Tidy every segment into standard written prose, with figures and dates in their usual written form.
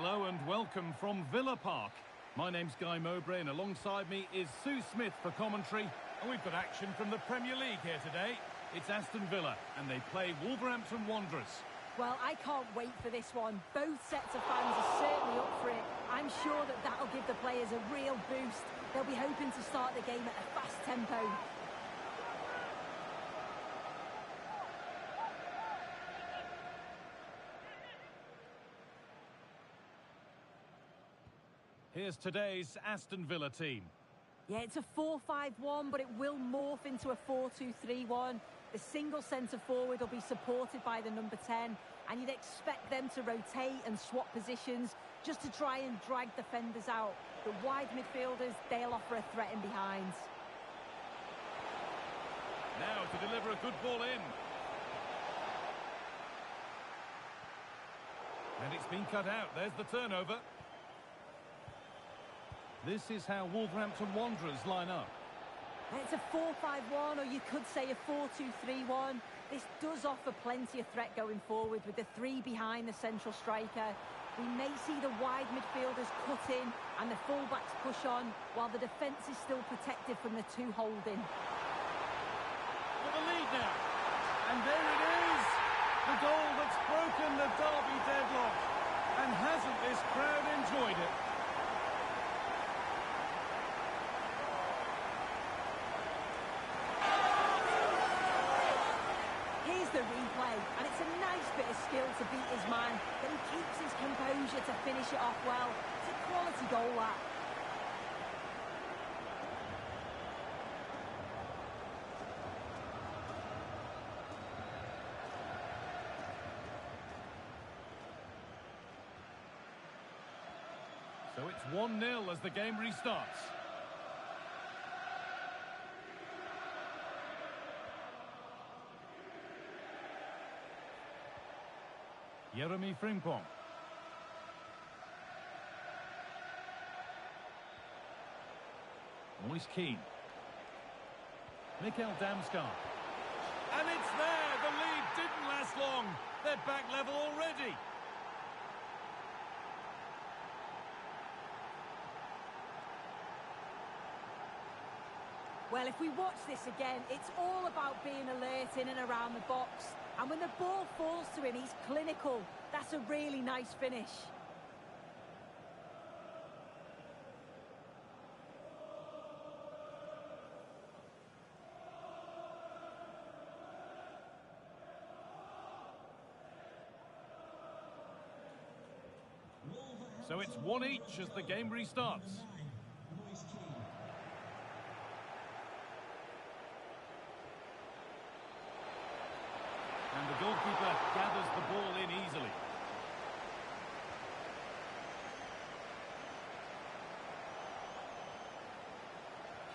Hello and welcome from Villa Park. My name's Guy Mowbray and alongside me is Sue Smith for commentary. And we've got action from the Premier League here today. It's Aston Villa and they play Wolverhampton Wanderers. Well, I can't wait for this one. Both sets of fans are certainly up for it. I'm sure that that'll give the players a real boost. They'll be hoping to start the game at a fast tempo. Here's today's Aston Villa team. Yeah, it's a 4-5-1, but it will morph into a 4-2-3-1. The single centre-forward will be supported by the number 10, and you'd expect them to rotate and swap positions just to try and drag defenders out. The wide midfielders, they'll offer a threat in behind. Now to deliver a good ball in. And it's been cut out. There's the turnover. This is how Wolverhampton Wanderers line up. It's a 4-5-1, or you could say a 4-2-3-1. This does offer plenty of threat going forward with the three behind the central striker. We may see the wide midfielders cut in and the full-backs push on, while the defence is still protected from the two holding. For the lead now. And there it is! The goal that's broken the derby deadlock. And hasn't this crowd enjoyed it? The replay, and it's a nice bit of skill to beat his man, but he keeps his composure to finish it off well. It's a quality goal, that. So it's 1-0 as the game restarts. Jeremy Frimpong. Moise Kean. Mikkel Damsgaard. And it's there! The lead didn't last long. They're back level already. Well, if we watch this again, it's all about being alert in and around the box. And when the ball falls to him, he's clinical. That's a really nice finish. So it's 1 each as the game restarts. And the goalkeeper gathers the ball in easily.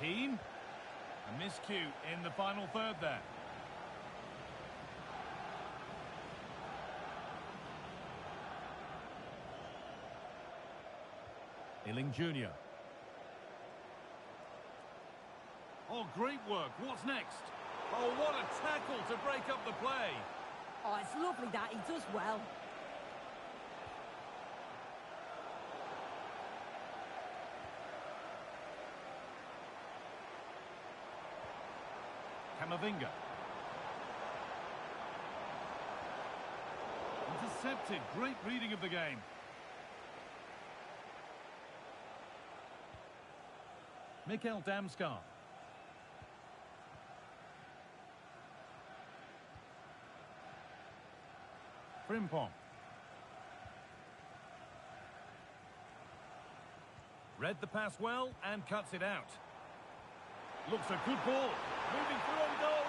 Keane. A miscue in the final third there. Illing Jr. Oh, great work. What's next? Oh, what a tackle to break up the play. Oh, it's lovely that. He does well. Camavinga. Intercepted. Great reading of the game. Mikkel Damsgaard. Frimpong. Read the pass well and cuts it out. Looks a good ball. Moving through on goal.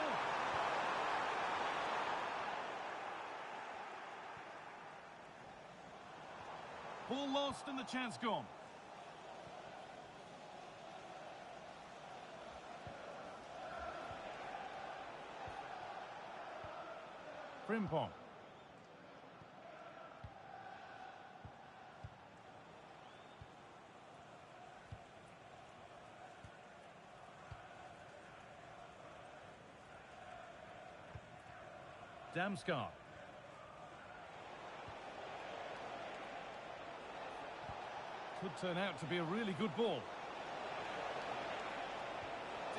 Ball lost and the chance gone. Frimpong. Damsgaard. Could turn out to be a really good ball.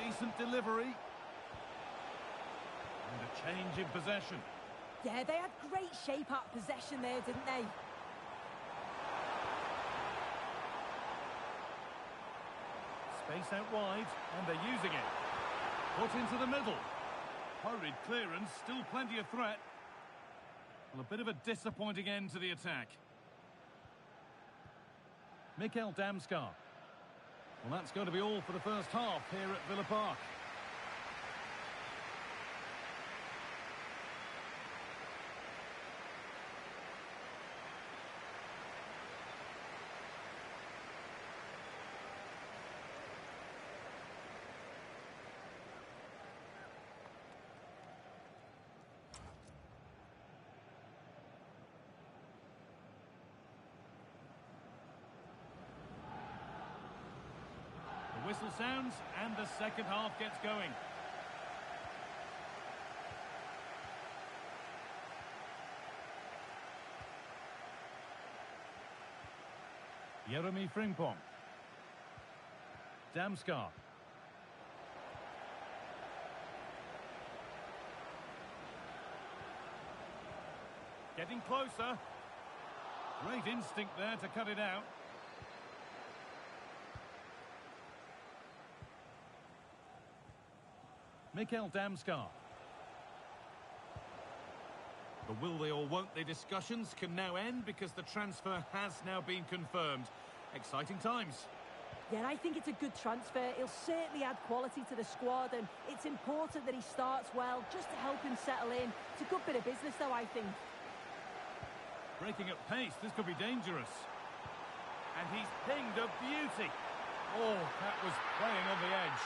Decent delivery. And a change in possession. Yeah, they had great shape at possession there, didn't they? Space out wide, and they're using it. Put into the middle. Hurried clearance, still plenty of threat. Well, a bit of a disappointing end to the attack. Mikkel Damsgaard. Well, that's going to be all for the first half here at Villa Park. The whistle sounds and the second half gets going. Jeremy Frimpong. Damsgaard. Getting closer. Great instinct there to cut it out. Mikkel Damsgaard. The will they or won't they discussions can now end because the transfer has now been confirmed. Exciting times. Yeah, I think it's a good transfer. He'll certainly add quality to the squad, and it's important that he starts well just to help him settle in. It's a good bit of business, though, I think. Breaking at pace, this could be dangerous. And he's pinged a beauty. Oh, that was playing on the edge.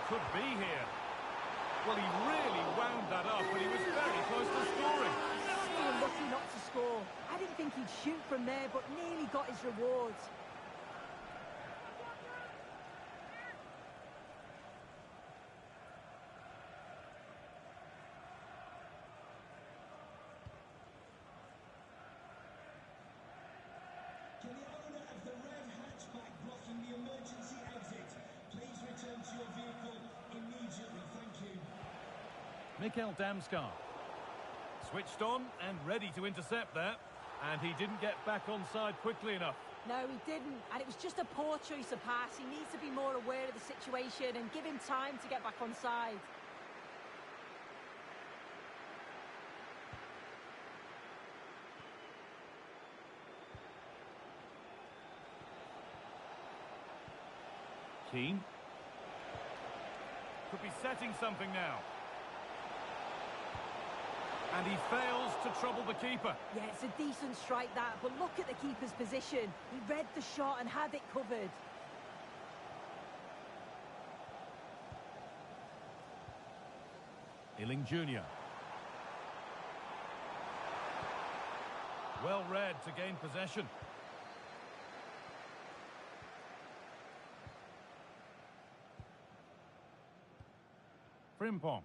Could be here. Well, he really wound that up, but he was very close to scoring. Still lucky not to score. I didn't think he'd shoot from there, but nearly got his rewards. Can the owner of the red hatchback blocking the emergency exit please return to your vehicle immediately? Thank you. Mikkel Damsgaard. Switched on and ready to intercept there. And he didn't get back onside quickly enough. No, he didn't. And it was just a poor choice of pass. He needs to be more aware of the situation and give him time to get back onside. Keane. Could be setting something now. And he fails to trouble the keeper. Yeah, it's a decent strike that, but look at the keeper's position. He read the shot and had it covered. Ealing Jr. Well read to gain possession. Frimpong.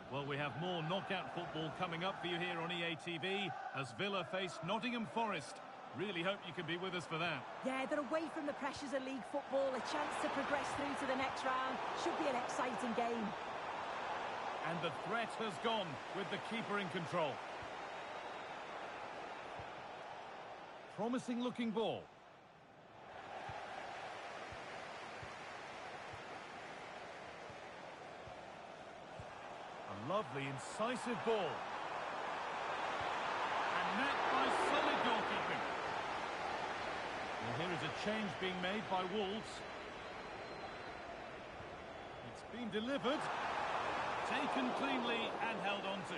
Well, we have more knockout football coming up for you here on EA TV as Villa face Nottingham Forest. Really hope you can be with us for that. Yeah, they're away from the pressures of league football. A chance to progress through to the next round. Should be an exciting game. And the threat has gone with the keeper in control. Promising looking ball. A lovely, incisive ball. And met by solid goalkeeping. Well, here is a change being made by Wolves. It's been delivered. Taken cleanly and held on to.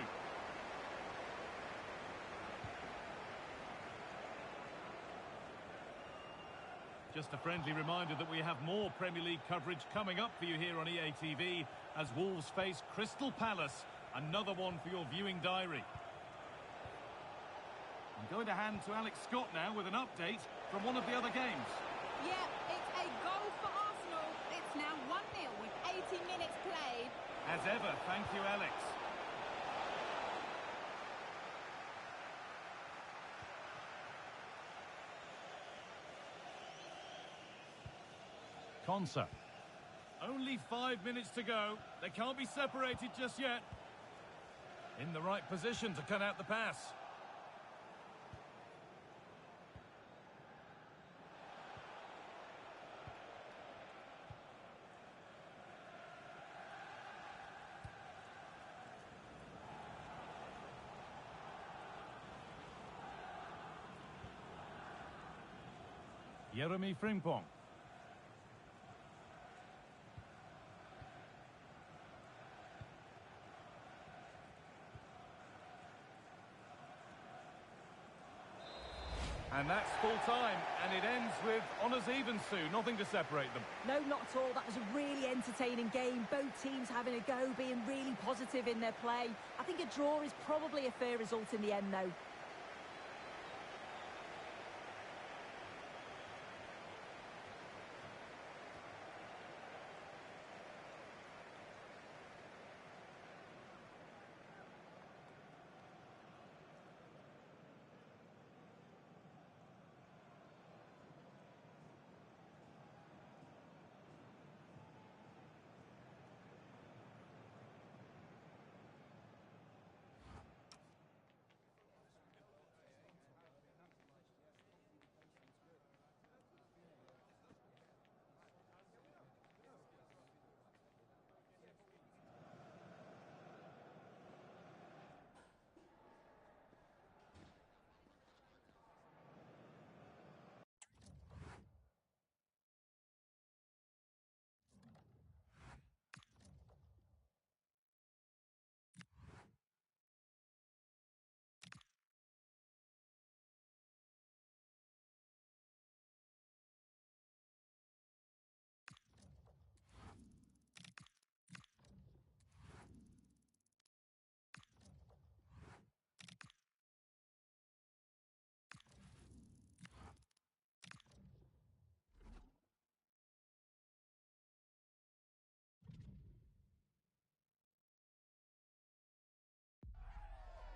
Just a friendly reminder that we have more Premier League coverage coming up for you here on EA TV as Wolves face Crystal Palace. Another one for your viewing diary. I'm going to hand to Alex Scott now with an update from one of the other games. Yeah, it's a goal for Arsenal. It's now 1-0 with 80 minutes played. As ever, thank you, Alex. Konsa. Only 5 minutes to go. They can't be separated just yet. In the right position to cut out the pass. Jeremy Frimpong. And that's full time, and it ends with honours even, Sue. Nothing to separate them. No, not at all. That was a really entertaining game. Both teams having a go, being really positive in their play. I think a draw is probably a fair result in the end, though.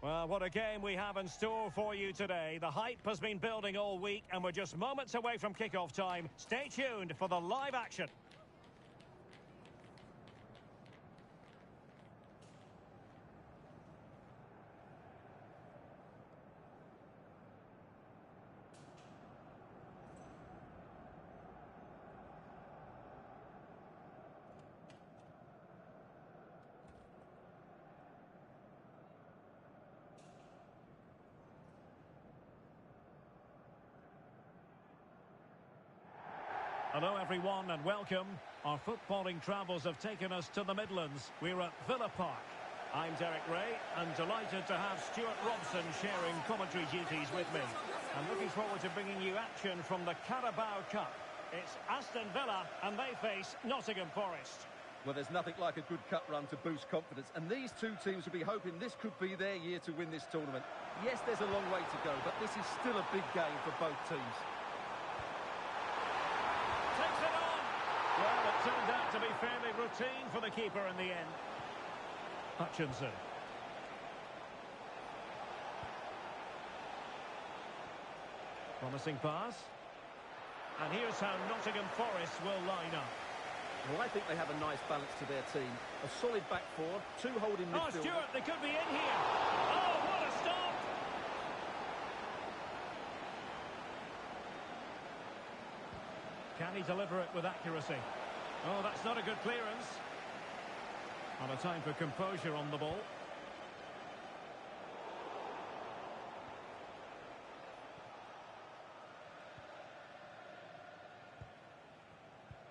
Well, what a game we have in store for you today. The hype has been building all week, and we're just moments away from kickoff time. Stay tuned for the live action. Hello everyone and welcome. Our footballing travels have taken us to the Midlands. We're at Villa Park. I'm Derek Ray and delighted to have Stuart Robson sharing commentary duties with me. I'm looking forward to bringing you action from the Carabao Cup. It's Aston Villa and they face Nottingham Forest. Well, there's nothing like a good cup run to boost confidence, and these two teams will be hoping this could be their year to win this tournament. Yes, there's a long way to go, but this is still a big game for both teams. Well, it turned out to be fairly routine for the keeper in the end. Hutchinson. Promising pass. And here's how Nottingham Forest will line up. Well, I think they have a nice balance to their team. A solid back four, two holding midfield. Oh, Stuart, they could be in here. Oh, what a stop! Can he deliver it with accuracy? Oh, that's not a good clearance. And a time for composure on the ball.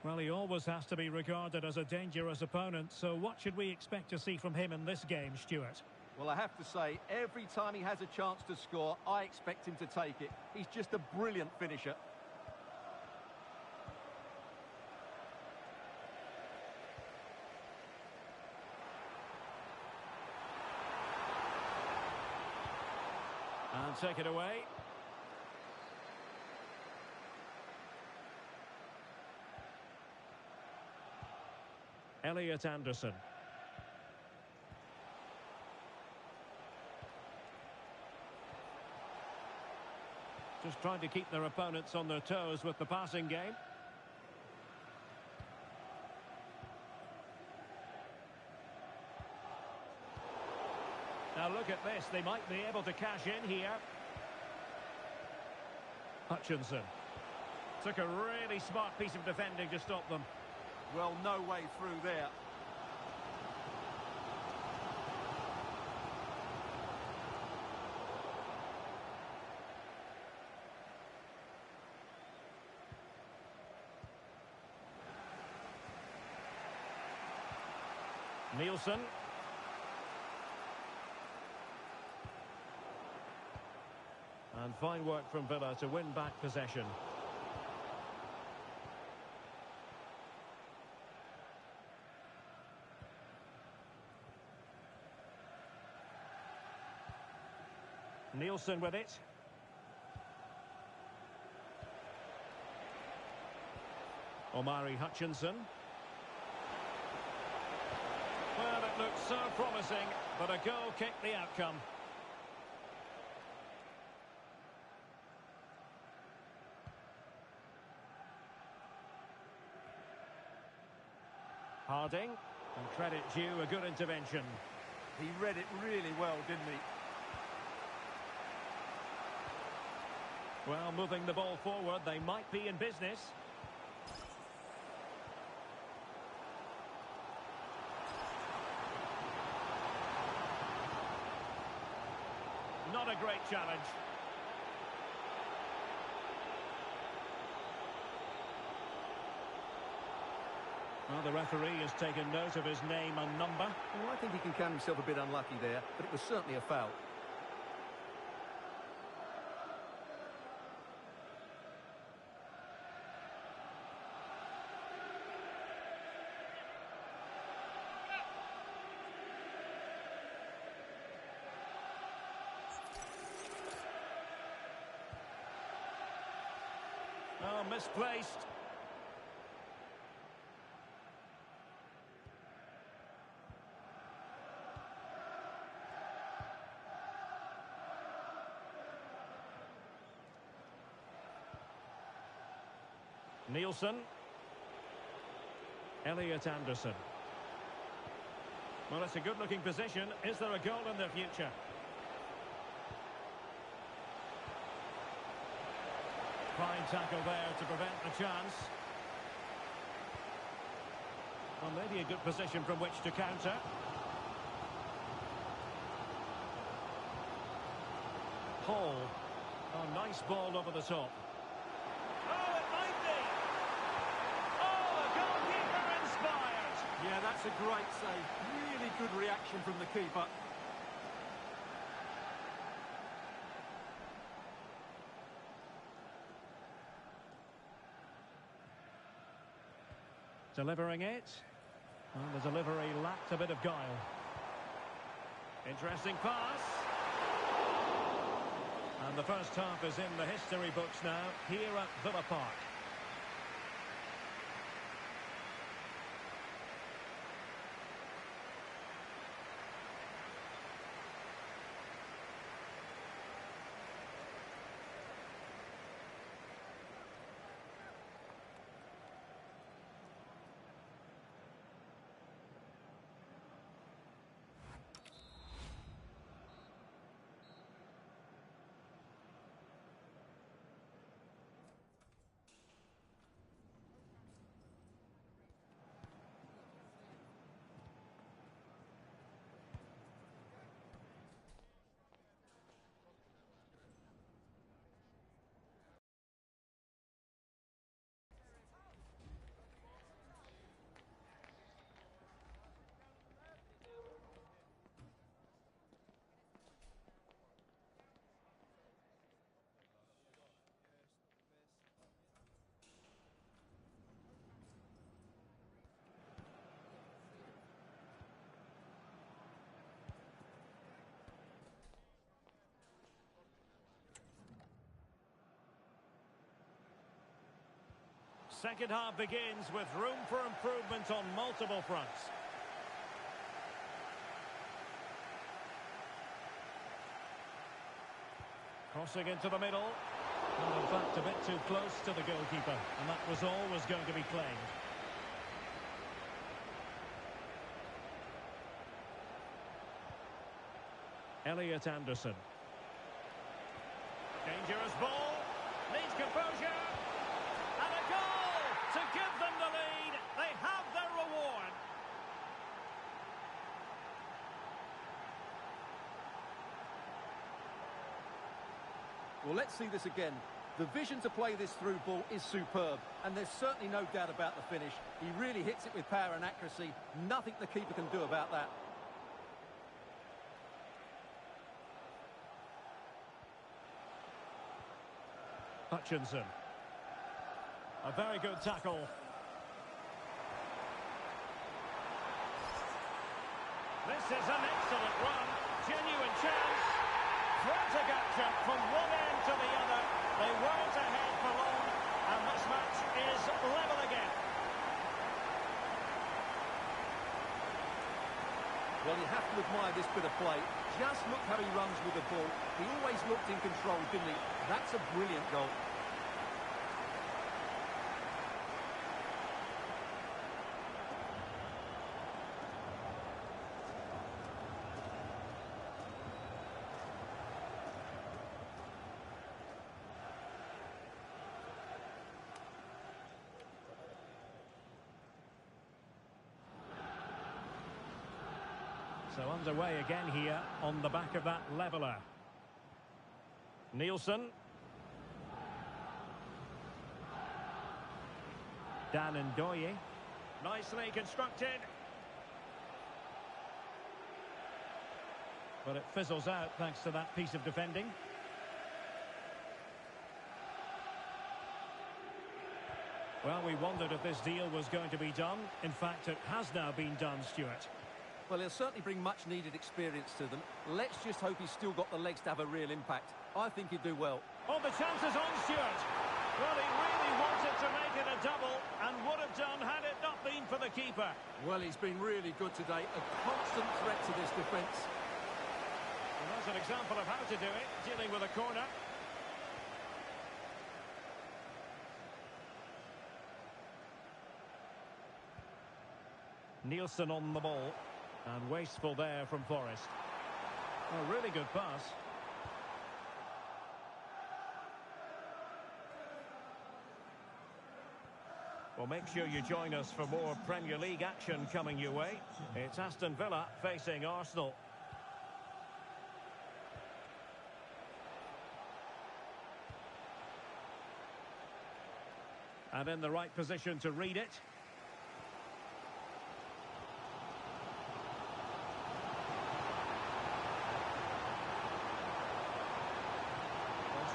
Well, he always has to be regarded as a dangerous opponent, so what should we expect to see from him in this game, Stuart? Well, I have to say, every time he has a chance to score, I expect him to take it. He's just a brilliant finisher. And take it away. Elliot Anderson. Just trying to keep their opponents on their toes with the passing game. Now look at this, they might be able to cash in here. Hutchinson. Took a really smart piece of defending to stop them. Well, no way through there. Nielsen. And fine work from Villa to win back possession. Nielsen with it. Omari Hutchinson. Well, it looked so promising, but a goal kicked the outcome. Harding, and credit due, a good intervention. He read it really well, didn't he? Well, moving the ball forward, they might be in business. Not a great challenge. Well, the referee has taken note of his name and number. Well, I think he can count himself a bit unlucky there, but it was certainly a foul. Oh, misplaced. Nielsen. Elliot Anderson. Well, it's a good-looking position. Is there a goal in their future? Fine tackle there to prevent the chance. Well, maybe a good position from which to counter. Hall. Oh, nice ball over the top. Oh, it might be! Oh, the goalkeeper inspired! Yeah, that's a great save. Really good reaction from the keeper. Delivering it. Well, the delivery lacked a bit of guile. Interesting pass. And the first half is in the history books now, here at Villa Park. second half begins with room for improvement on multiple fronts. Crossing into the middle. Well, in fact, a bit too close to the goalkeeper, and that was always going to be claimed. Elliot Anderson. Dangerous ball. Needs composure. And a goal to give them the lead. They have their reward. Well, let's see this again. The vision to play this through ball is superb, and there's certainly no doubt about the finish. He really hits it with power and accuracy. Nothing the keeper can do about that. Hutchinson. A very good tackle. This is an excellent run. Genuine chance. Frantic action from one end to the other. They weren't ahead for long, and this match is level again. Well, you have to admire this bit of play. Just look how he runs with the ball. He always looked in control, didn't he? That's a brilliant goal. So underway again here on the back of that leveller. Nielsen. Dan Ndoye. Nicely constructed. But it fizzles out thanks to that piece of defending. Well, we wondered if this deal was going to be done. In fact, it has now been done, Stuart. Well, he'll certainly bring much-needed experience to them. Let's just hope he's still got the legs to have a real impact. I think he'd do well. Oh, the chance is on, Stuart. Well, he really wanted to make it a double and would have done had it not been for the keeper. Well, he's been really good today. A constant threat to this defence. And that's an example of how to do it, dealing with a corner. Nielsen on the ball. And wasteful there from Forest. A really good pass. Well, make sure you join us for more Premier League action coming your way. It's Aston Villa facing Arsenal. And in the right position to read it.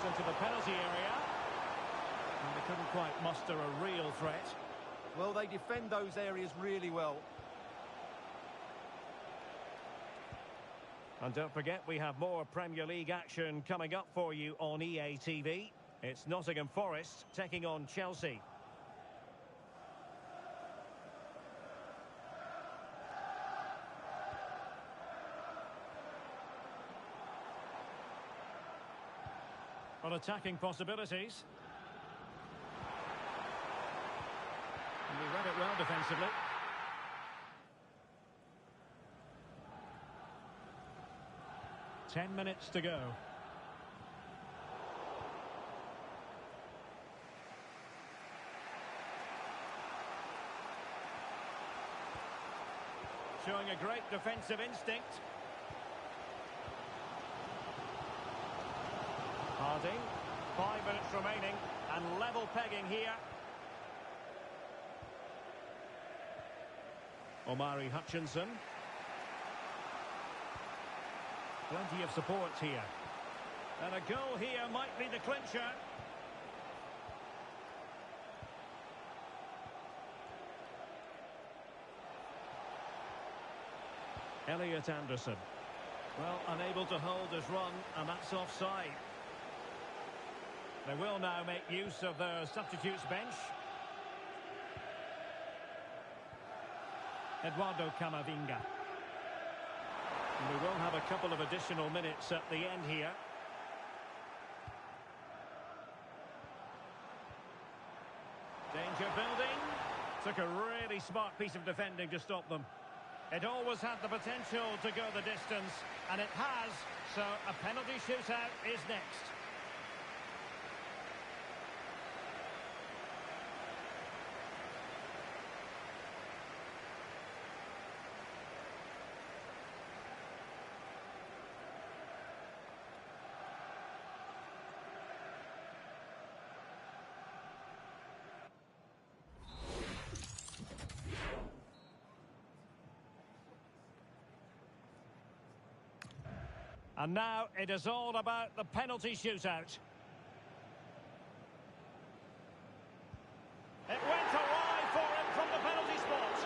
Into the penalty area. And they couldn't quite muster a real threat. Well, they defend those areas really well. And don't forget, we have more Premier League action coming up for you on EA TV. It's Nottingham Forest taking on Chelsea. On attacking possibilities. And we read it well defensively. Ten minutes to go. Showing a great defensive instinct. Harding, 5 minutes remaining, and level pegging here. Omari Hutchinson. Plenty of support here. And a goal here might be the clincher. Elliot Anderson. Well, unable to hold his run, and that's offside. They will now make use of their substitutes bench. Eduardo Camavinga. And we will have a couple of additional minutes at the end here. Danger building. Took a really smart piece of defending to stop them. It always had the potential to go the distance, and it has, so a penalty shootout is next. And now it is all about the penalty shootout. It went awry for him from the penalty spot.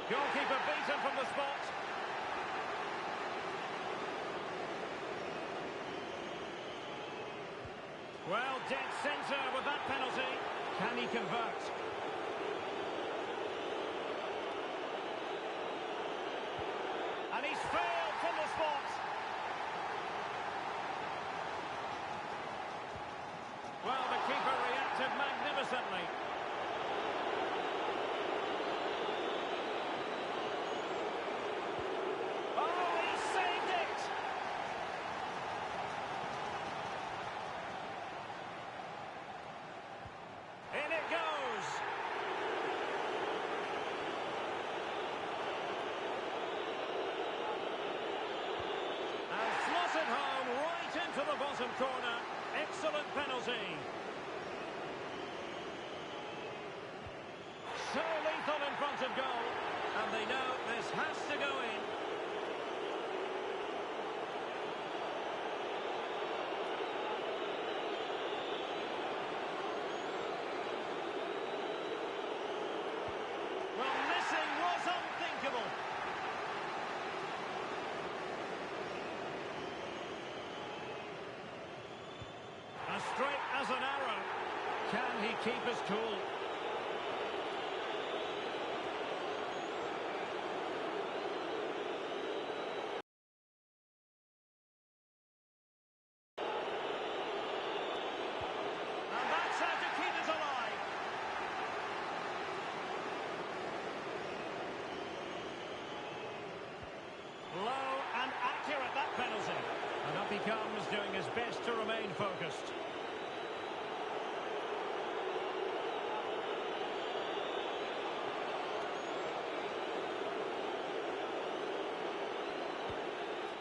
Goalkeeper beaten from the spot. Well, dead centre with that penalty. Can he convert? And he's failed from the spot. Well, the keeper reacted magnificently. Oh, he saved it! In it goes. Slotted home right into the bottom corner. Excellent penalty. So lethal in front of goal. And they know this has to go in. Well, missing was unthinkable. Straight as an arrow. Can he keep his cool? And that's how to keep it alive. Low and accurate, that penalty. And up he comes, doing his best to remain focused.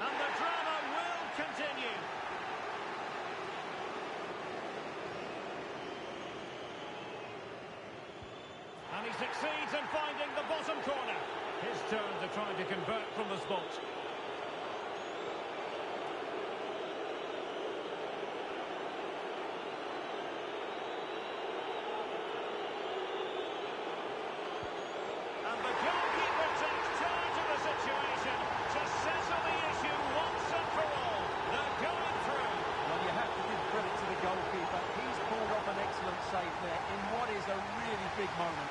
And the drama will continue. And he succeeds in finding the bottom corner. His turn to try to convert from the spot. And the goalkeeper takes charge of the situation to settle the issue once and for all. They're going through. Well, you have to give credit to the goalkeeper. He's pulled off an excellent save there in what is a really big moment.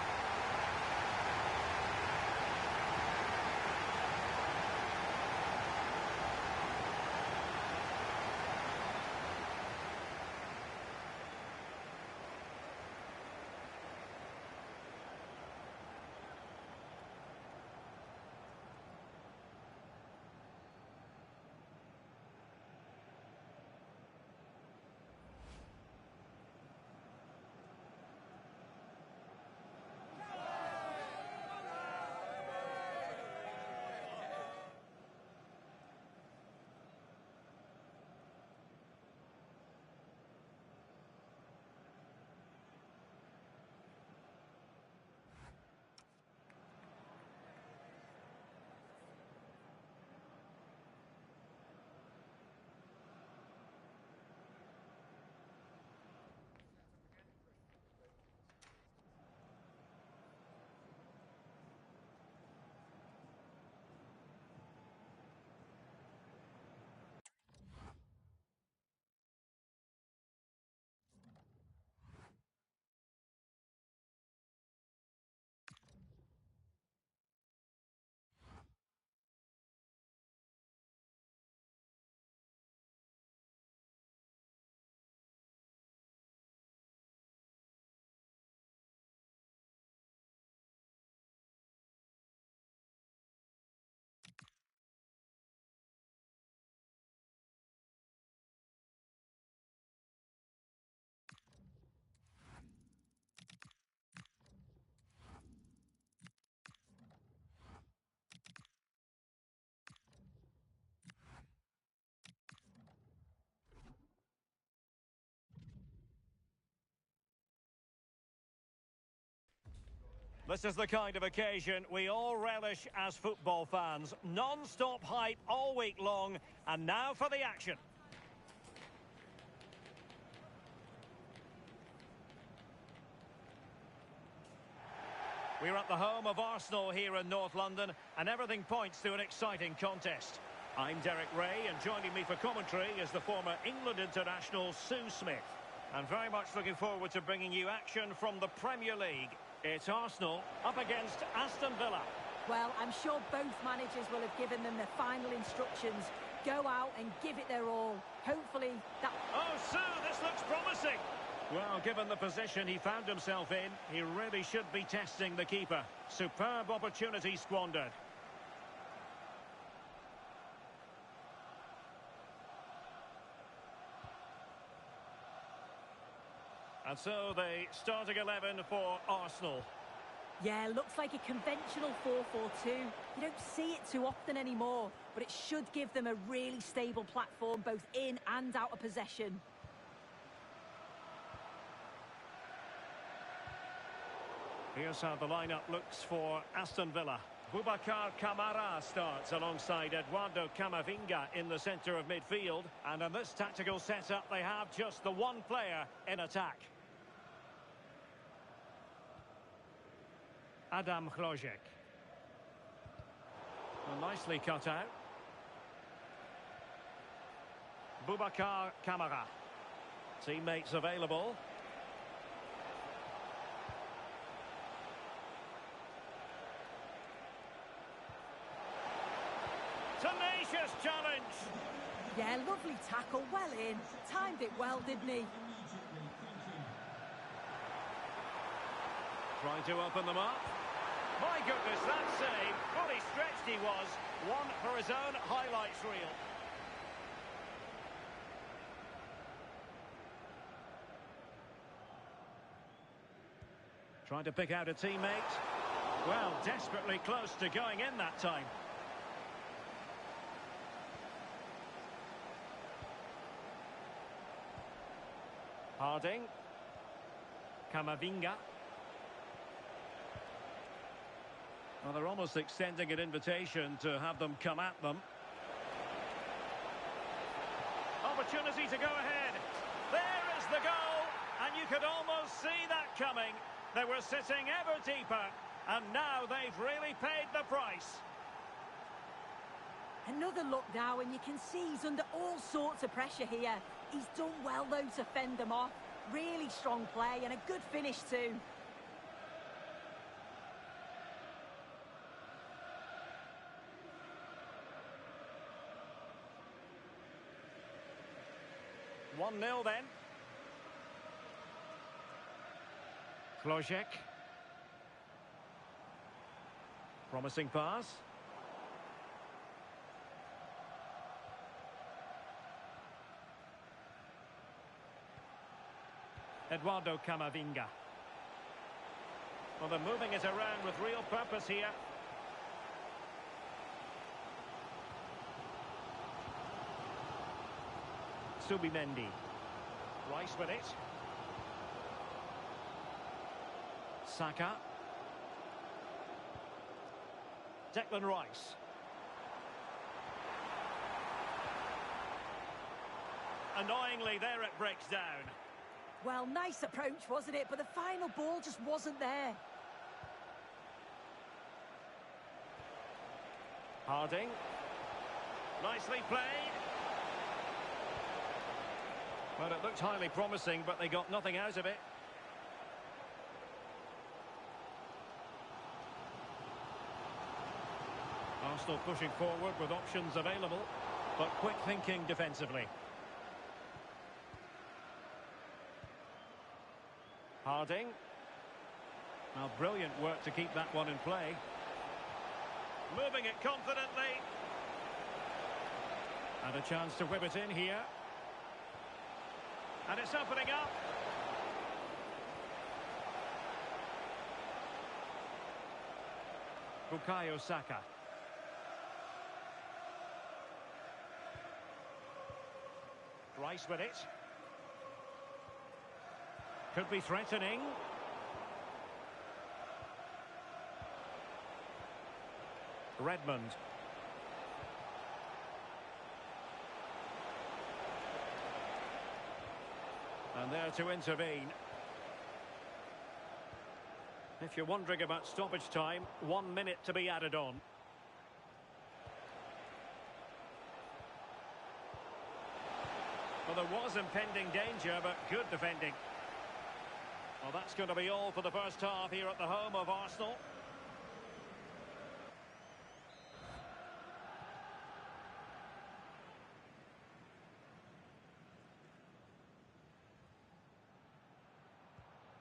This is the kind of occasion we all relish as football fans. Non-stop hype all week long, and now for the action. We're at the home of Arsenal here in North London, and everything points to an exciting contest. I'm Derek Ray, and joining me for commentary is the former England international Sue Smith. And very much looking forward to bringing you action from the Premier League. It's Arsenal up against Aston Villa. Well, I'm sure both managers will have given them their final instructions. Go out and give it their all. Hopefully that... Oh, Sue, this looks promising. Well, given the position he found himself in, he really should be testing the keeper. Superb opportunity squandered. And so the starting 11 for Arsenal. Yeah, looks like a conventional 4-4-2. You don't see it too often anymore, but it should give them a really stable platform both in and out of possession. Here's how the lineup looks for Aston Villa. Boubacar Kamara starts alongside Eduardo Camavinga in the centre of midfield. And in this tactical setup, they have just the one player in attack. Adam Hložek. Well, nicely cut out. Boubacar Kamara. Teammates available. Tenacious challenge. Yeah, lovely tackle, well in. Timed it well, didn't he? Trying to open them up. My goodness, that save. Fully stretched he was. One for his own highlights reel. Trying to pick out a teammate. Well, desperately close to going in that time. Harding. Camavinga. Well, they're almost extending an invitation to have them come at them. Opportunity to go ahead. There is the goal. And you could almost see that coming. They were sitting ever deeper. And now they've really paid the price. Another look now, and you can see he's under all sorts of pressure here. He's done well, though, to fend them off. Really strong play and a good finish, too. One 0 then. Hložek. Promising pass. Eduardo Camavinga. Well, they're moving it around with real purpose here. Subimendi. Rice with it. Saka. Declan Rice. Annoyingly, there it breaks down. Well, nice approach, wasn't it? But the final ball just wasn't there. Harding. Nicely played. Well, it looked highly promising, but they got nothing out of it. Arsenal pushing forward with options available, but quick thinking defensively. Harding. Now, brilliant work to keep that one in play. Moving it confidently. And a chance to whip it in here. And it's opening up. Bukayo Saka. Rice with it. Could be threatening. Redmond. And there to intervene. If you're wondering about stoppage time, 1 minute to be added on. Well, there was impending danger, but good defending. Well, that's going to be all for the first half here at the home of Arsenal.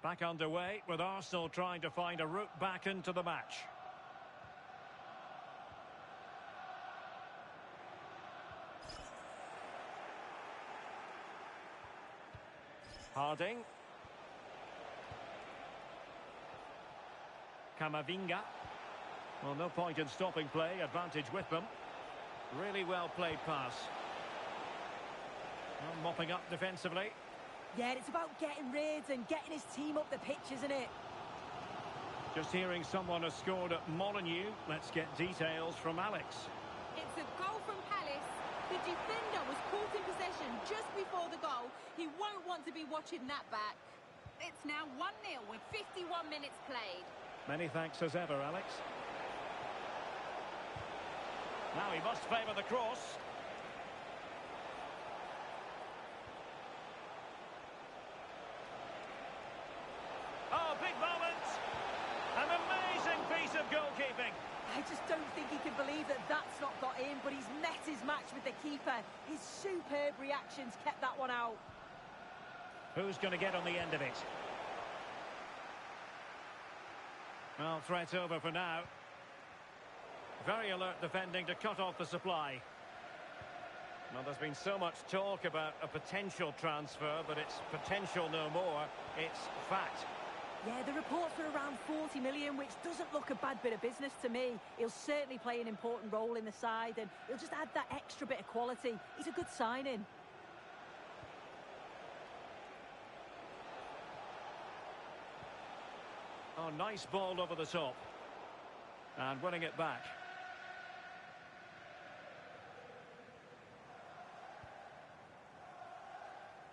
Back underway with Arsenal trying to find a route back into the match. Harding. Camavinga. Well, no point in stopping play. Advantage with them. Really well played pass. Well, mopping up defensively. Yeah, it's about getting rid and getting his team up the pitch, isn't it? Just hearing someone has scored at Molineux. Let's get details from Alex. It's a goal from Palace. The defender was caught in possession just before the goal. He won't want to be watching that back. It's now 1-0 with 51 minutes played. Many thanks as ever, Alex. Now he must favour the cross. Oh, big moment! An amazing piece of goalkeeping. I just don't think he can believe that that's not got in, but he's met his match with the keeper. His superb reactions kept that one out. Who's going to get on the end of it? Well, threat over for now. Very alert defending to cut off the supply. Well, there's been so much talk about a potential transfer, but it's potential no more. It's fact. Yeah, the reports are around 40 million, which doesn't look a bad bit of business to me. He'll certainly play an important role in the side, and he'll just add that extra bit of quality. He's a good signing. Oh, nice ball over the top. And winning it back.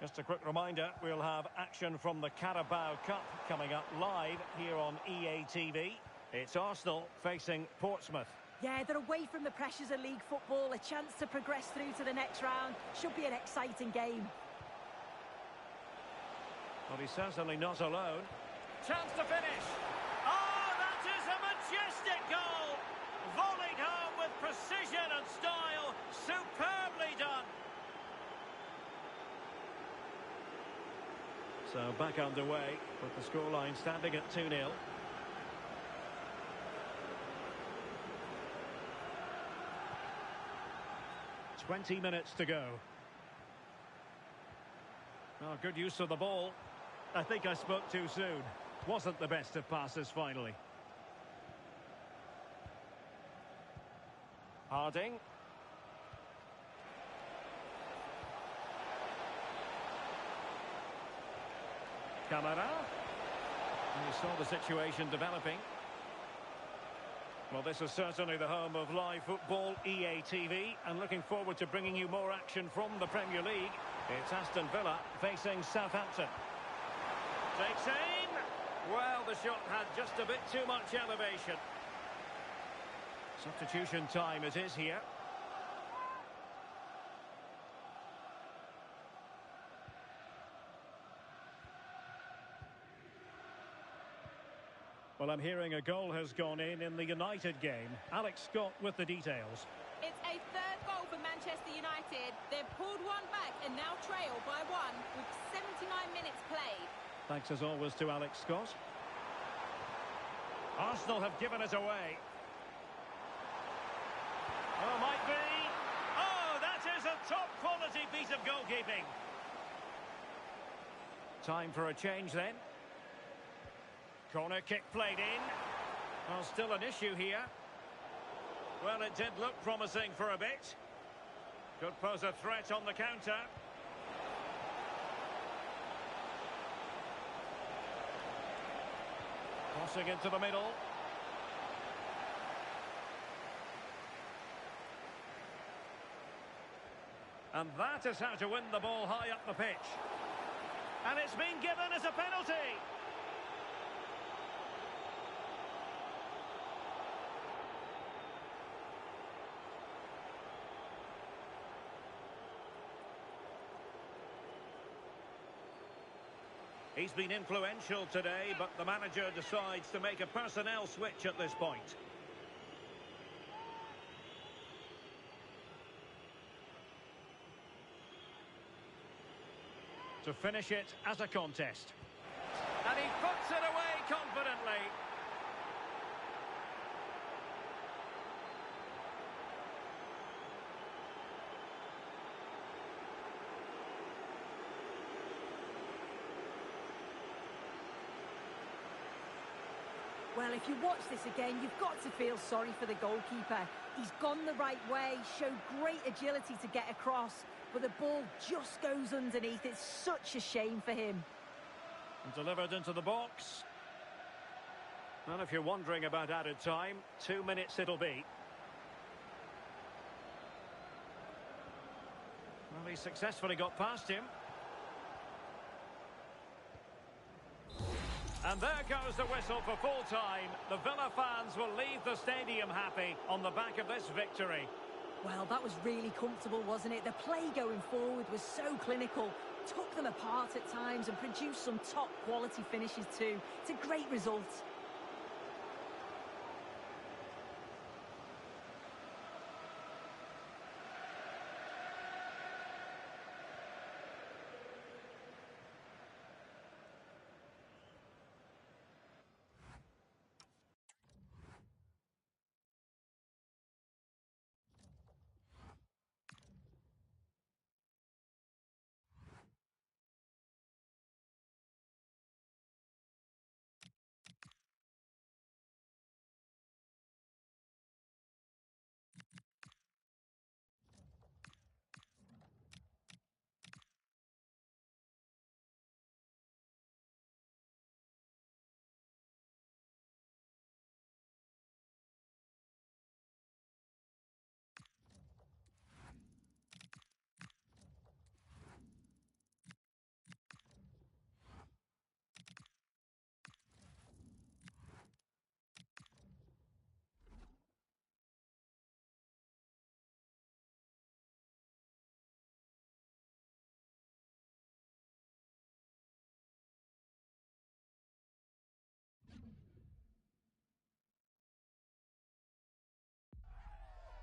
Just a quick reminder, we'll have action from the Carabao Cup coming up live here on EA TV. It's Arsenal facing Portsmouth. Yeah, they're away from the pressures of league football. A chance to progress through to the next round. Should be an exciting game. Well, he's certainly not alone. Chance to finish. Oh, that is a majestic goal. Volleyed home with precision and style. Superbly done. So back underway with the scoreline standing at 2-0. "20 minutes to go. Oh, good use of the ball. I think I spoke too soon. Wasn't the best of passes finally. Harding. Camara. And you saw the situation developing. Well, this is certainly the home of live football, EA TV, and looking forward to bringing you more action from the Premier League. It's Aston Villa facing Southampton. Takes aim. Well, the shot had just a bit too much elevation. Substitution time it is here. Well, I'm hearing a goal has gone in the United game. Alex Scott with the details. It's a third goal for Manchester United. They've pulled one back and now trail by one with 79 minutes played. Thanks as always to Alex Scott. Arsenal have given it away. Oh, might be. Oh, that is a top quality piece of goalkeeping. Time for a change then. Corner kick played in. Well, still an issue here. Well, it did look promising for a bit. Could pose a threat on the counter. Crossing into the middle. And that is how to win the ball high up the pitch. And it's been given as a penalty. He's been influential today, but the manager decides to make a personnel switch at this point. To finish it as a contest. And he puts it away confidently. Well, if you watch this again, you've got to feel sorry for the goalkeeper. He's gone the right way, showed great agility to get across, but the ball just goes underneath. It's such a shame for him. And delivered into the box. And if you're wondering about added time, 2 minutes it'll be. Well, he successfully got past him. And there goes the whistle for full time. The Villa fans will leave the stadium happy on the back of this victory. Well, that was really comfortable, wasn't it? The play going forward was so clinical, took them apart at times and produced some top quality finishes too. It's a great result.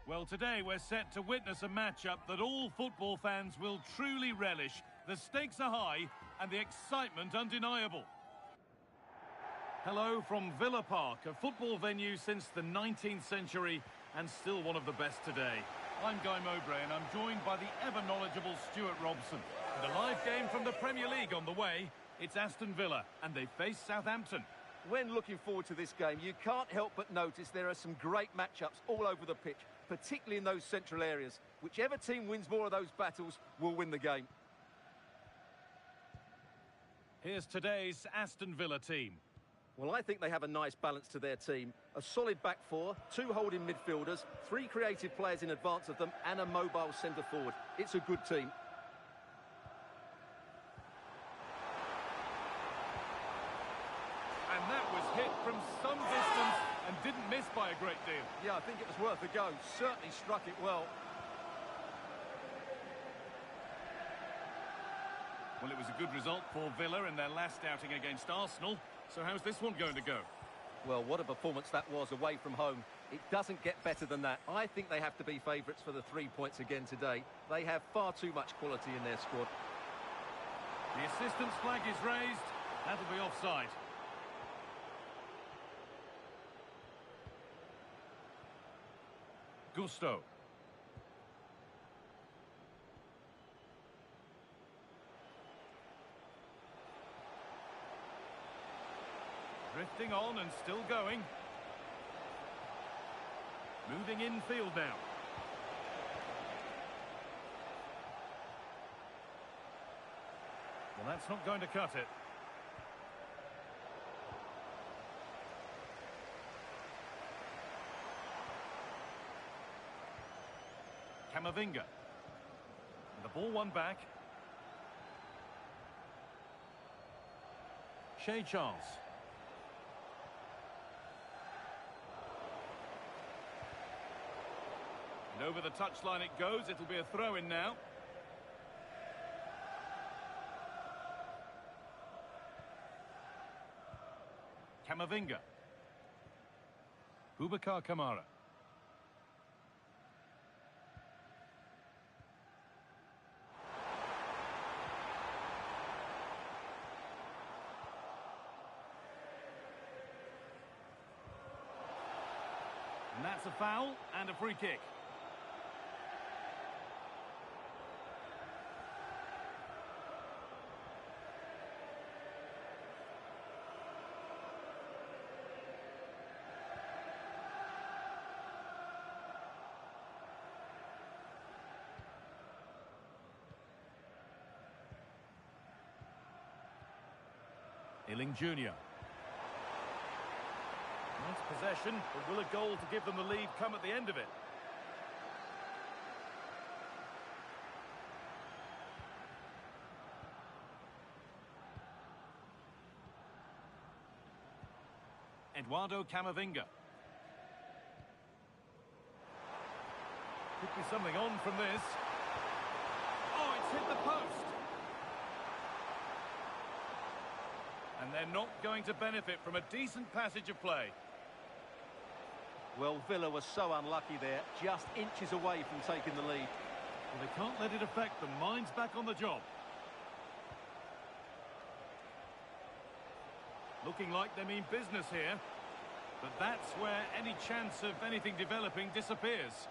Well, today we're set to witness a matchup that all football fans will truly relish. The stakes are high and the excitement undeniable. Hello from Villa Park, a football venue since the 19th century and still one of the best today. I'm Guy Mowbray and I'm joined by the ever-knowledgeable Stuart Robson. And a live game from the Premier League on the way. It's Aston Villa and they face Southampton. When looking forward to this game, you can't help but notice there are some great matchups all over the pitch, particularly in those central areas. Whichever team wins more of those battles will win the game. Here's today's Aston Villa team. Well, I think they have a nice balance to their team. A solid back four, 2 holding midfielders, 3 creative players in advance of them, and a mobile centre forward. It's a good team. And that was hit from some distance and didn't miss by a great deal. Yeah, I think it was worth a go. Certainly struck it well. Well, it was a good result for Villa in their last outing against Arsenal. So how's this one going to go? Well, what a performance that was away from home. It doesn't get better than that. I think they have to be favourites for the 3 points again today. They have far too much quality in their squad. The assistant's flag is raised. That'll be offside. Gusto. Drifting on and still going. Moving infield now. Well, that's not going to cut it. Camavinga. The ball won back. Shea Charles. And over the touchline it goes. It'll be a throw-in now. Camavinga. Boubacar Kamara. And that's a foul and a free kick. Ealing Jr. Nice possession, but will a goal to give them the lead come at the end of it? Eduardo Camavinga. Could be something on from this. Oh, it's hit the post. And they're not going to benefit from a decent passage of play. Well, Villa was so unlucky there, just inches away from taking the lead. Well, they can't let it affect them. Mind's back on the job. Looking like they mean business here. But that's where any chance of anything developing disappears.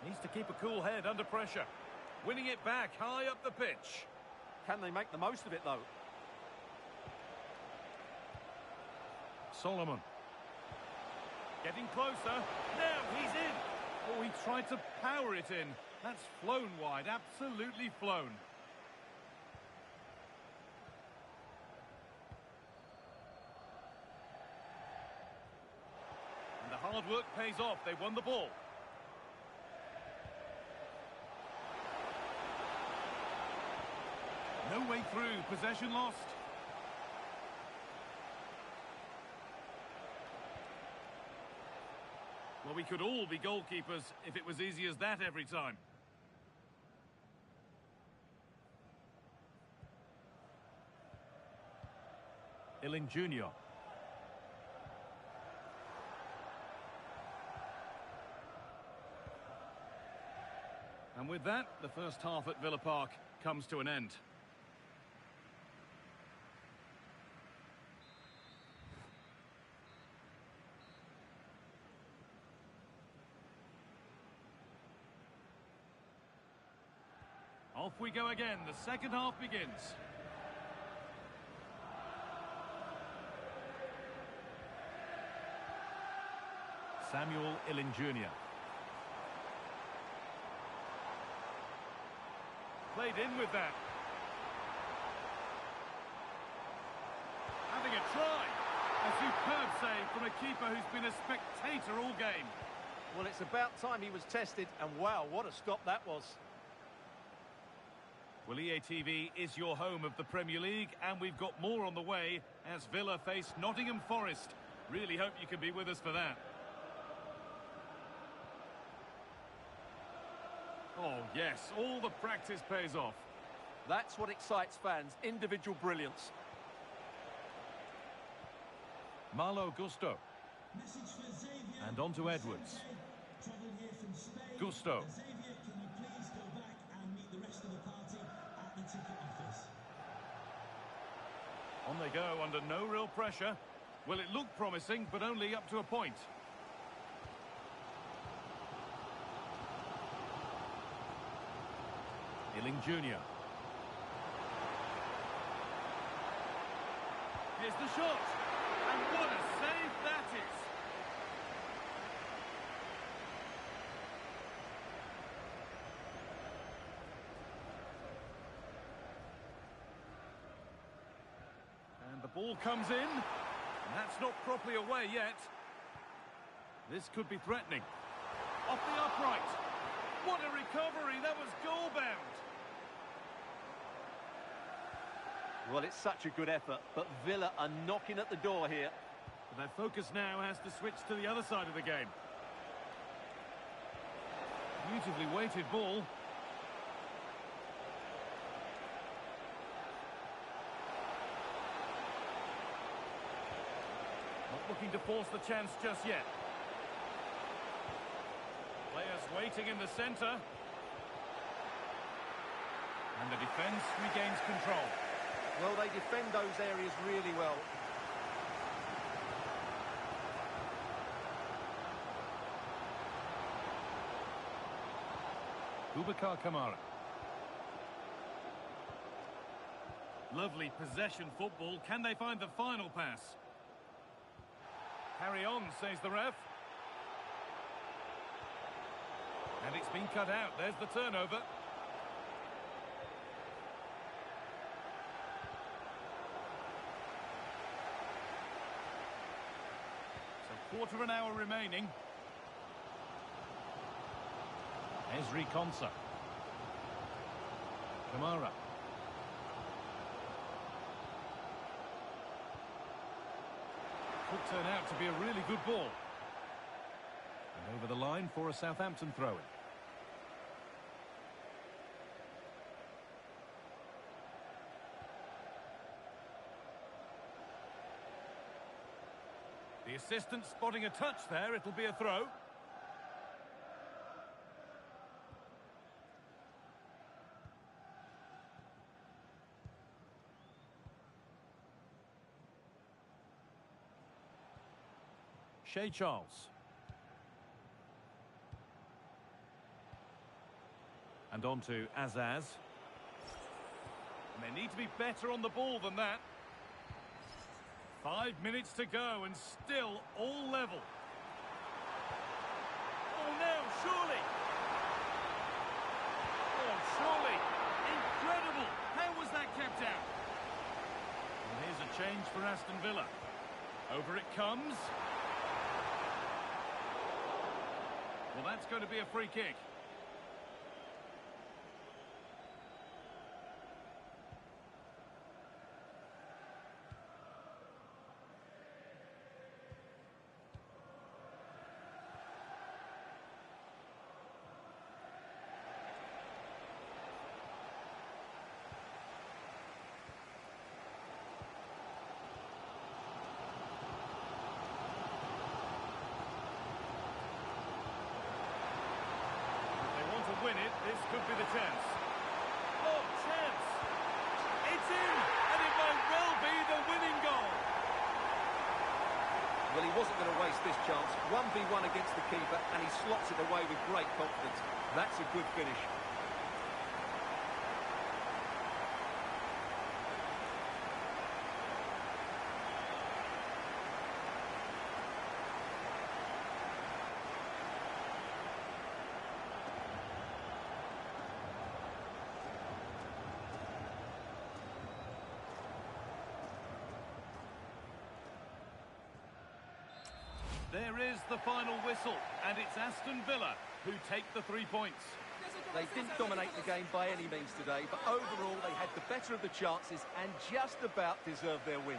Needs to keep a cool head under pressure. Winning it back high up the pitch. Can they make the most of it, though? Solomon. Getting closer. Now he's in. Oh, he tried to power it in. That's flown wide. Absolutely flown. And the hard work pays off. They won the ball. No way through. Possession lost. Well, we could all be goalkeepers if it was easy as that every time. Ealing Jr. And with that, the first half at Villa Park comes to an end. Off we go again. The second half begins. Samuel Ealing Jr. Played in with that. Having a try. A superb save from a keeper who's been a spectator all game. Well, it's about time he was tested, and wow, what a stop that was. Well, EA TV is your home of the Premier League, and we've got more on the way as Villa face Nottingham Forest. Really hope you can be with us for that. Oh, yes, all the practice pays off. That's what excites fans, individual brilliance. Malo Gusto. And on to Edwards. Gusto. Xavier, can you please go back and meet the rest of the party at the ticket office? On they go under no real pressure. Well, it looked promising, but only up to a point. Ealing Jr. Here's the shot. And what a save that is. And the ball comes in. And that's not properly away yet. This could be threatening. Off the upright. What a recovery. That was goal-bound. Well, it's such a good effort, but Villa are knocking at the door here. Their focus now has to switch to the other side of the game. Beautifully weighted ball. Not looking to force the chance just yet. Players waiting in the centre. And the defence regains control. Well, they defend those areas really well. Boubacar Kamara. Lovely possession football. Can they find the final pass? Carry on, says the ref. And it's been cut out. There's the turnover. So quarter of an hour remaining. Ezri Konsa. Kamara. Could turn out to be a really good ball. And over the line for a Southampton throw-in. The assistant spotting a touch there. It'll be a throw. Shea Charles. And on to Azaz. And they need to be better on the ball than that. 5 minutes to go and still all level. Oh no, surely! Oh, surely! Incredible! How was that kept out? And here's a change for Aston Villa. Over it comes. Well, that's going to be a free kick. Win it, this could be the chance. Oh, chance! It's in, and it might well be the winning goal. Well, he wasn't going to waste this chance. 1v1 against the keeper, and he slots it away with great confidence. That's a good finish. There is the final whistle, and it's Aston Villa who take the 3 points. They didn't dominate the game by any means today, but overall they had the better of the chances and just about deserved their win.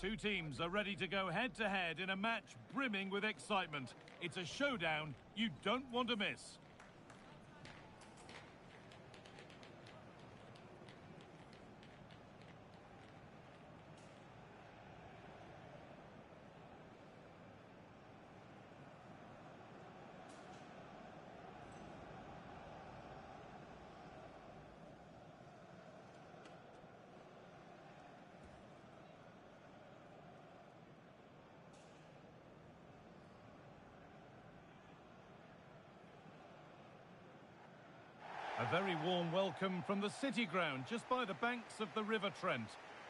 Two teams are ready to go head-to-head in a match brimming with excitement. It's a showdown you don't want to miss. A very warm welcome from the City Ground, just by the banks of the River Trent.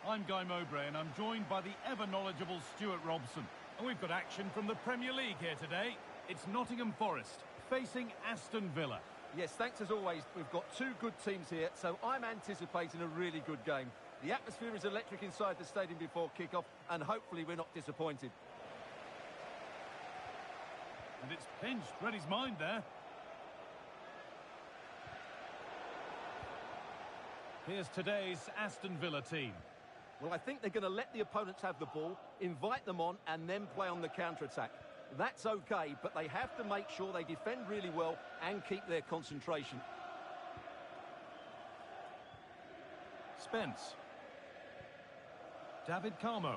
I'm Guy Mowbray and I'm joined by the ever-knowledgeable Stuart Robson. And we've got action from the Premier League here today. It's Nottingham Forest facing Aston Villa. Yes, thanks as always. We've got two good teams here, so I'm anticipating a really good game. The atmosphere is electric inside the stadium before kick-off, and hopefully we're not disappointed. And it's pinched, read his mind there. Here's today's Aston Villa team. Well, I think they're going to let the opponents have the ball, invite them on, and then play on the counter-attack. That's okay, but they have to make sure they defend really well and keep their concentration. Spence. David Carmo.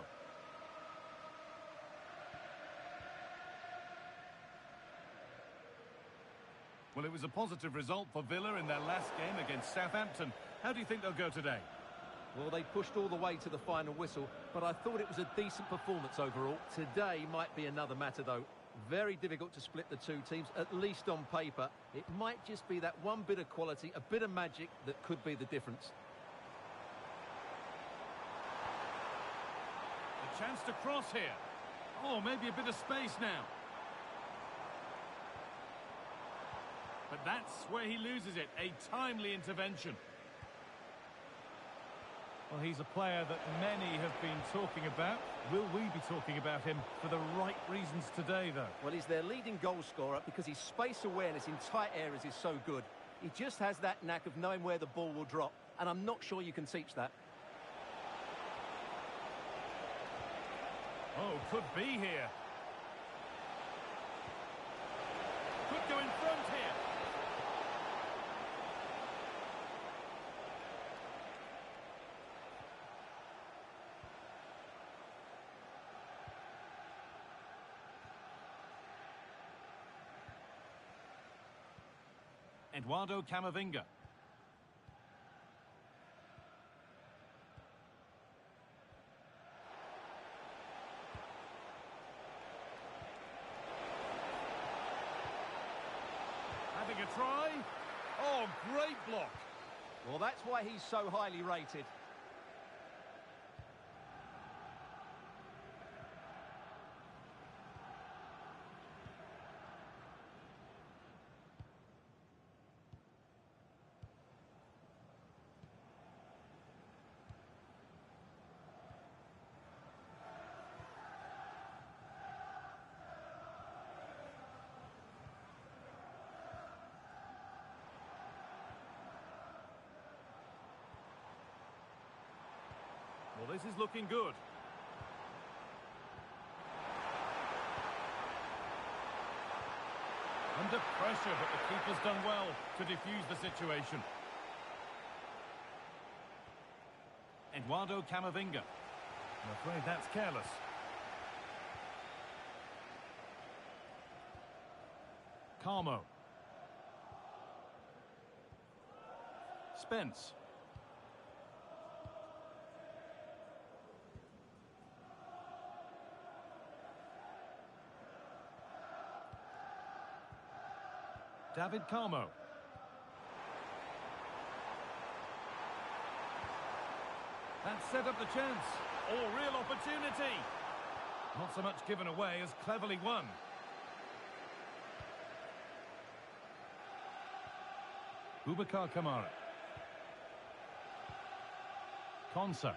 Well, it was a positive result for Villa in their last game against Southampton. How do you think they'll go today? Well, they pushed all the way to the final whistle, but I thought it was a decent performance overall. Today might be another matter, though. Very difficult to split the two teams, at least on paper. It might just be that one bit of quality, a bit of magic that could be the difference. A chance to cross here. Oh, maybe a bit of space now. But that's where he loses it. A timely intervention. Well, he's a player that many have been talking about. Will we be talking about him for the right reasons today, though? Well, he's their leading goal scorer because his space awareness in tight areas is so good. He just has that knack of knowing where the ball will drop, and I'm not sure you can teach that. Oh, could be here. Could go in front here. Eduardo Camavinga. Having a try. Oh, great block. Well, that's why he's so highly rated. Well, this is looking good. Under pressure, but the keeper's done well to defuse the situation. Eduardo Camavinga. I'm afraid that's careless. Carmo. Spence. David Carmo. That set up the chance. Oh, real opportunity. Not so much given away as cleverly won. Boubacar Kamara. Konsa.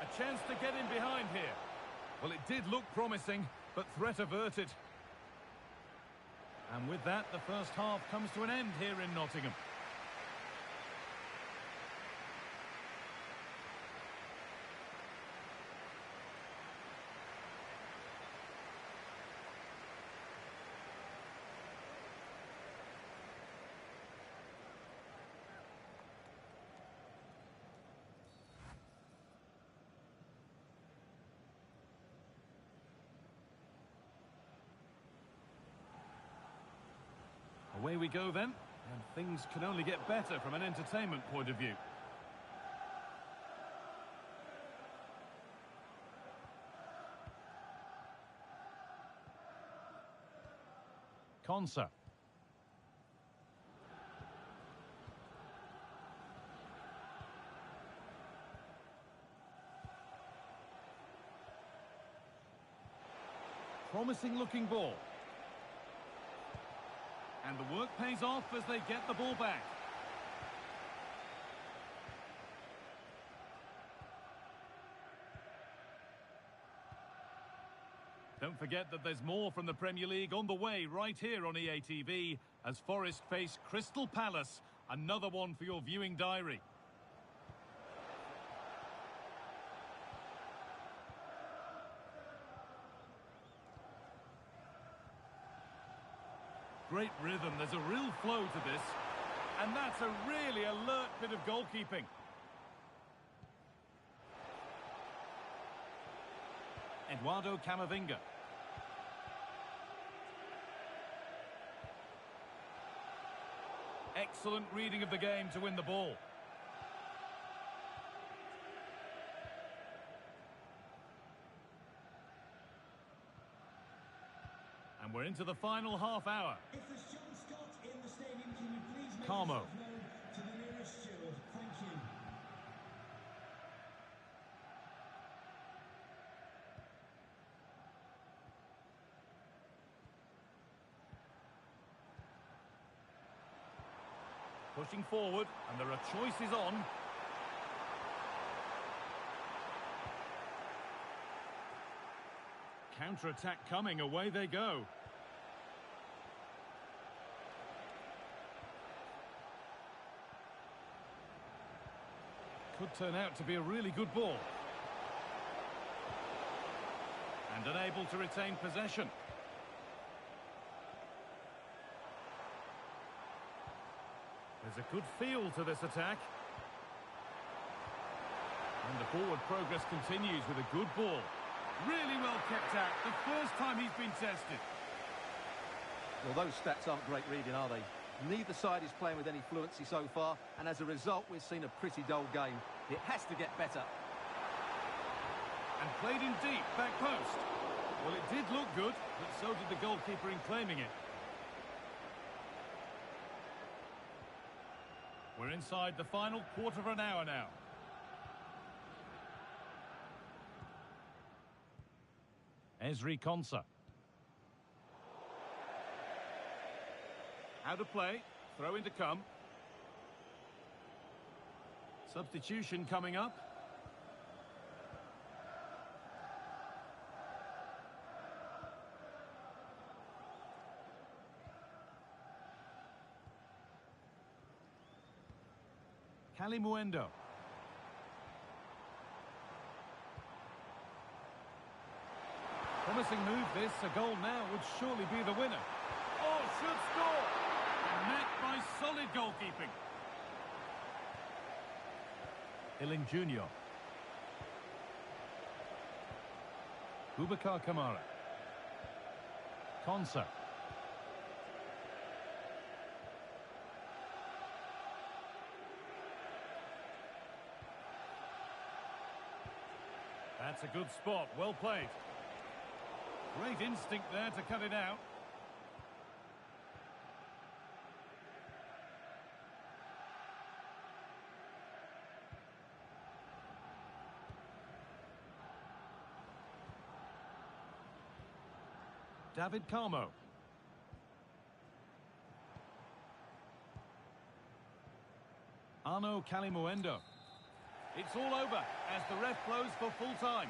A chance to get in behind here. Well, it did look promising, but threat averted. And with that, the first half comes to an end here in Nottingham. Away we go then, and things can only get better from an entertainment point of view. Konsa. Promising looking ball. And the work pays off as they get the ball back. Don't forget that there's more from the Premier League on the way right here on EA TV as Forest face Crystal Palace. Another one for your viewing diary. Great rhythm, there's a real flow to this. And that's a really alert bit of goalkeeping. Eduardo Camavinga. Excellent reading of the game to win the ball. And we're into the final half hour. If there's John Scott in the stadium, can you please make Carmo. yourself known to the nearest steward? Thank you. Pushing forward, and there are choices on. Counter-attack coming, away they go. Could turn out to be a really good ball. And unable to retain possession. There's a good feel to this attack. And the forward progress continues with a good ball. Really well kept out. The first time he's been tested. Well, those stats aren't great reading, are they? Neither side is playing with any fluency so far, and as a result, we've seen a pretty dull game. It has to get better. And played in deep, back post. Well, it did look good, but so did the goalkeeper in claiming it. We're inside the final quarter of an hour now. Ezri Konsa. Out of play, throw in to come. Substitution coming up. Kalimuendo. Promising move this, a goal now would surely be the winner. Oh, should score! And met by solid goalkeeping. Illing Jr. Boubacar Kamara. Konsa. That's a good spot, well played. Great instinct there to cut it out. David Carmo. Arnaud Kalimuendo. It's all over as the ref blows for full time.